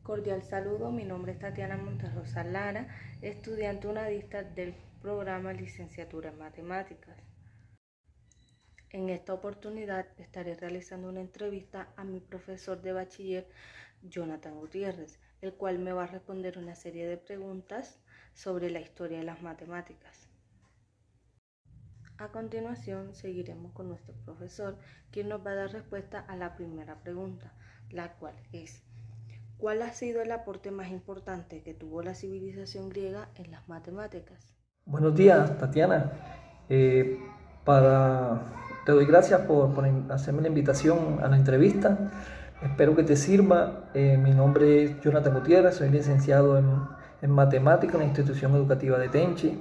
Cordial saludo, mi nombre es Tatiana Monterrosa Lara, estudiante unadista del programa Licenciatura en Matemáticas. En esta oportunidad estaré realizando una entrevista a mi profesor de bachiller, Jonathan Gutiérrez, el cual me va a responder una serie de preguntas sobre la historia de las matemáticas. A continuación, seguiremos con nuestro profesor, quien nos va a dar respuesta a la primera pregunta, la cual es: ¿cuál ha sido el aporte más importante que tuvo la civilización griega en las matemáticas? Buenos días, Tatiana. Te doy gracias por hacerme la invitación a la entrevista. Espero que te sirva. Mi nombre es Jonathan Gutiérrez, soy licenciado en matemáticas en la institución educativa de Tenchi.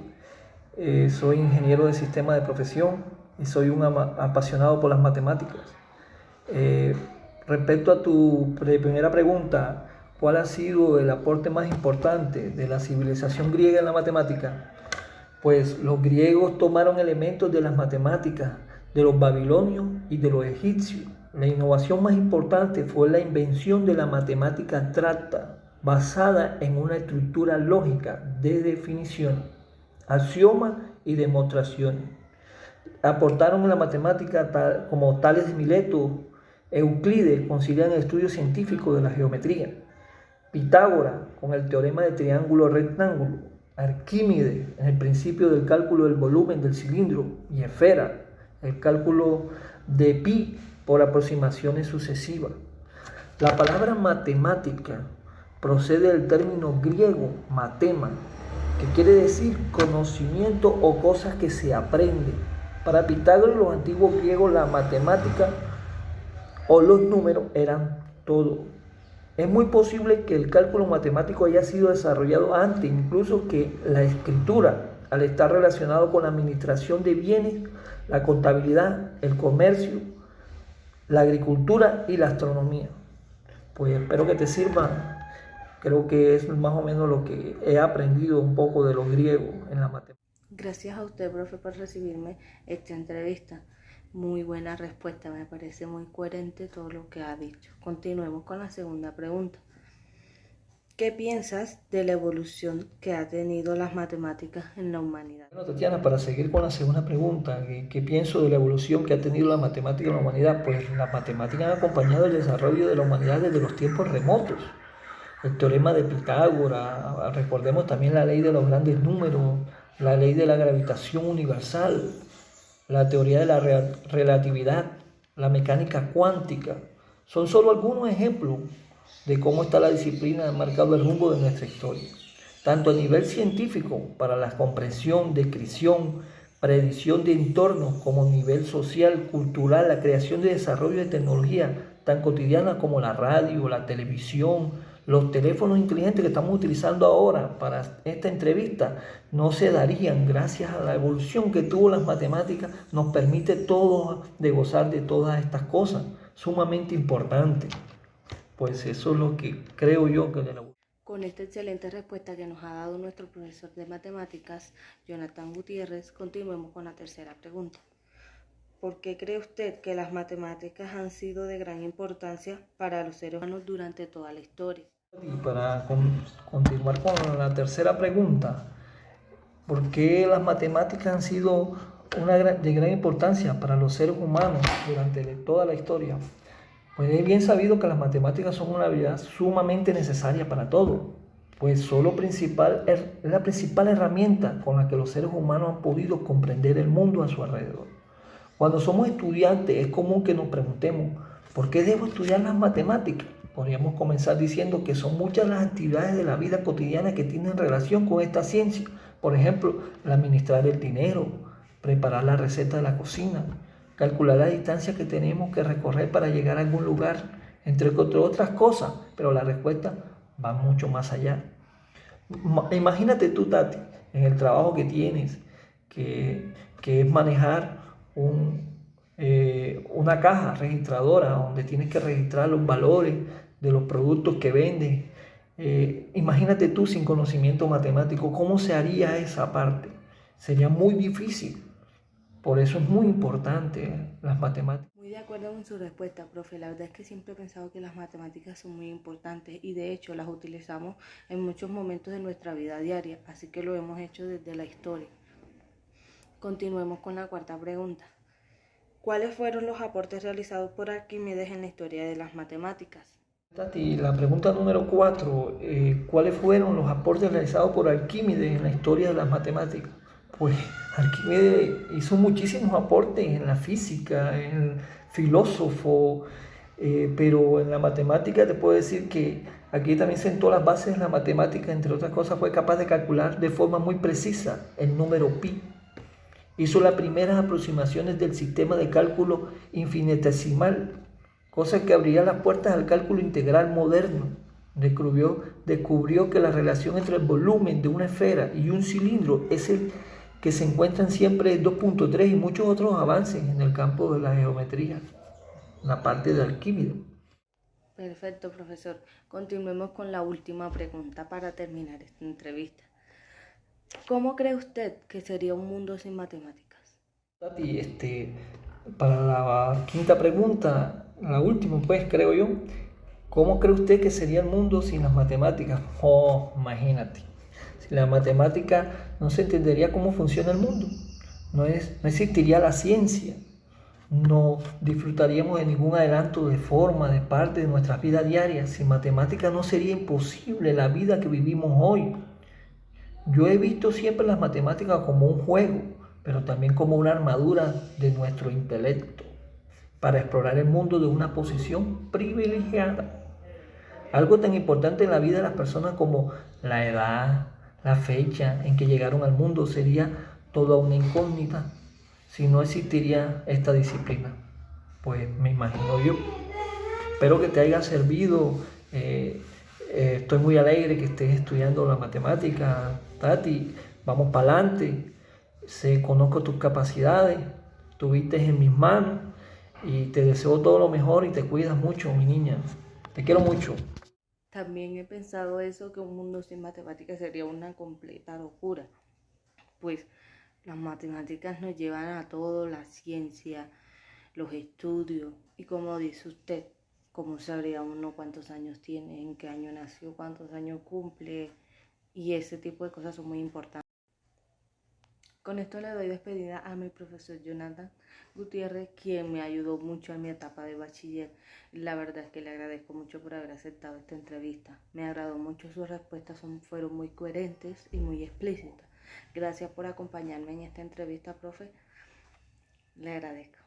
Soy ingeniero de sistema de profesión y soy un apasionado por las matemáticas. Respecto a tu primera pregunta, ¿cuál ha sido el aporte más importante de la civilización griega en la matemática? Pues los griegos tomaron elementos de las matemáticas, de los babilonios y de los egipcios. La innovación más importante fue la invención de la matemática abstracta, basada en una estructura lógica de definición, axiomas y demostraciones. Aportaron en la matemática como Tales de Mileto, Euclides, concilian el estudio científico de la geometría, Pitágoras con el teorema de triángulo rectángulo, Arquímedes en el principio del cálculo del volumen del cilindro y esfera, el cálculo de pi por aproximaciones sucesivas. La palabra matemática procede del término griego matema, que quiere decir conocimiento o cosas que se aprenden. Para Pitágoras y los antiguos griegos la matemática o los números eran todo. Es muy posible que el cálculo matemático haya sido desarrollado antes, incluso que la escritura, al estar relacionado con la administración de bienes, la contabilidad, el comercio, la agricultura y la astronomía. Pues espero que te sirva. Creo que es más o menos lo que he aprendido un poco de los griegos en la matemática. Gracias a usted, profe, por recibirme esta entrevista. Muy buena respuesta, me parece muy coherente todo lo que ha dicho. Continuemos con la segunda pregunta. ¿Qué piensas de la evolución que ha tenido las matemáticas en la humanidad? Bueno, Tatiana, para seguir con la segunda pregunta, ¿qué pienso de la evolución que ha tenido la matemática en la humanidad? Pues las matemáticas han acompañado el desarrollo de la humanidad desde los tiempos remotos. El teorema de Pitágoras, recordemos también la ley de los grandes números, la ley de la gravitación universal, la teoría de la relatividad, la mecánica cuántica. Son solo algunos ejemplos de cómo está la disciplina marcando el rumbo de nuestra historia, tanto a nivel científico para la comprensión, descripción, predicción de entornos, como a nivel social, cultural, la creación de desarrollo de tecnología tan cotidianas como la radio, la televisión, los teléfonos inteligentes que estamos utilizando ahora para esta entrevista no se darían gracias a la evolución que tuvo las matemáticas. Nos permite todos de gozar de todas estas cosas sumamente importantes. Pues eso es lo que creo yo que de la... Con esta excelente respuesta que nos ha dado nuestro profesor de matemáticas, Jonathan Gutiérrez, continuemos con la tercera pregunta. ¿Por qué cree usted que las matemáticas han sido de gran importancia para los seres humanos durante toda la historia? Y para continuar con la tercera pregunta, ¿por qué las matemáticas han sido de gran importancia para los seres humanos durante toda la historia? Pues es bien sabido que las matemáticas son una habilidad sumamente necesaria para todo, pues es la principal herramienta con la que los seres humanos han podido comprender el mundo a su alrededor. Cuando somos estudiantes es común que nos preguntemos, ¿por qué debo estudiar las matemáticas? Podríamos comenzar diciendo que son muchas las actividades de la vida cotidiana que tienen relación con esta ciencia. Por ejemplo, el administrar el dinero, preparar la receta de la cocina, calcular la distancia que tenemos que recorrer para llegar a algún lugar, entre otras cosas, pero la respuesta va mucho más allá. Imagínate tú, Tati, en el trabajo que tienes, que es manejar una caja registradora donde tienes que registrar los valores de los productos que vendes. Imagínate tú sin conocimiento matemático, ¿cómo se haría esa parte? Sería muy difícil. Por eso es muy importante las matemáticas. Muy de acuerdo con su respuesta, profe. La verdad es que siempre he pensado que las matemáticas son muy importantes y de hecho las utilizamos en muchos momentos de nuestra vida diaria, así que lo hemos hecho desde la historia. Continuemos con la cuarta pregunta. ¿Cuáles fueron los aportes realizados por Arquímedes en la historia de las matemáticas? Tati, la pregunta número 4, ¿cuáles fueron los aportes realizados por Arquímedes en la historia de las matemáticas? Pues Arquímedes hizo muchísimos aportes en la física, en filósofo, pero en la matemática te puedo decir que aquí también sentó las bases de la matemática, entre otras cosas fue capaz de calcular de forma muy precisa el número pi. Hizo las primeras aproximaciones del sistema de cálculo infinitesimal, cosa que abría las puertas al cálculo integral moderno. Descubrió que la relación entre el volumen de una esfera y un cilindro es el que se encuentran siempre en 2.3 y muchos otros avances en el campo de la geometría, la parte de Arquímedes. Perfecto, profesor. Continuemos con la última pregunta para terminar esta entrevista. ¿Cómo cree usted que sería un mundo sin matemáticas? Tati, para la quinta pregunta, la última pues creo yo, ¿cómo cree usted que sería el mundo sin las matemáticas? Oh, imagínate, sin la matemática no se entendería cómo funciona el mundo, no existiría la ciencia, no disfrutaríamos de ningún adelanto de forma, de parte de nuestras vidas diarias. Sin matemáticas no sería imposible la vida que vivimos hoy. Yo he visto siempre las matemáticas como un juego, pero también como una armadura de nuestro intelecto para explorar el mundo de una posición privilegiada. Algo tan importante en la vida de las personas como la edad, la fecha en que llegaron al mundo sería toda una incógnita si no existiría esta disciplina. Pues me imagino yo. Espero que te haya servido. Estoy muy alegre que estés estudiando la matemática, Tati. Vamos para adelante. Conozco tus capacidades. Estuviste en mis manos. Y te deseo todo lo mejor y te cuidas mucho, mi niña. Te quiero mucho. También he pensado eso, que un mundo sin matemáticas sería una completa locura. Pues las matemáticas nos llevan a todo, la ciencia, los estudios y como dice usted, cómo sabría uno cuántos años tiene, en qué año nació, cuántos años cumple y ese tipo de cosas son muy importantes. Con esto le doy despedida a mi profesor Jonathan Gutiérrez, quien me ayudó mucho en mi etapa de bachiller. La verdad es que le agradezco mucho por haber aceptado esta entrevista. Me agradó mucho, sus respuestas fueron muy coherentes y muy explícitas. Gracias por acompañarme en esta entrevista, profe. Le agradezco.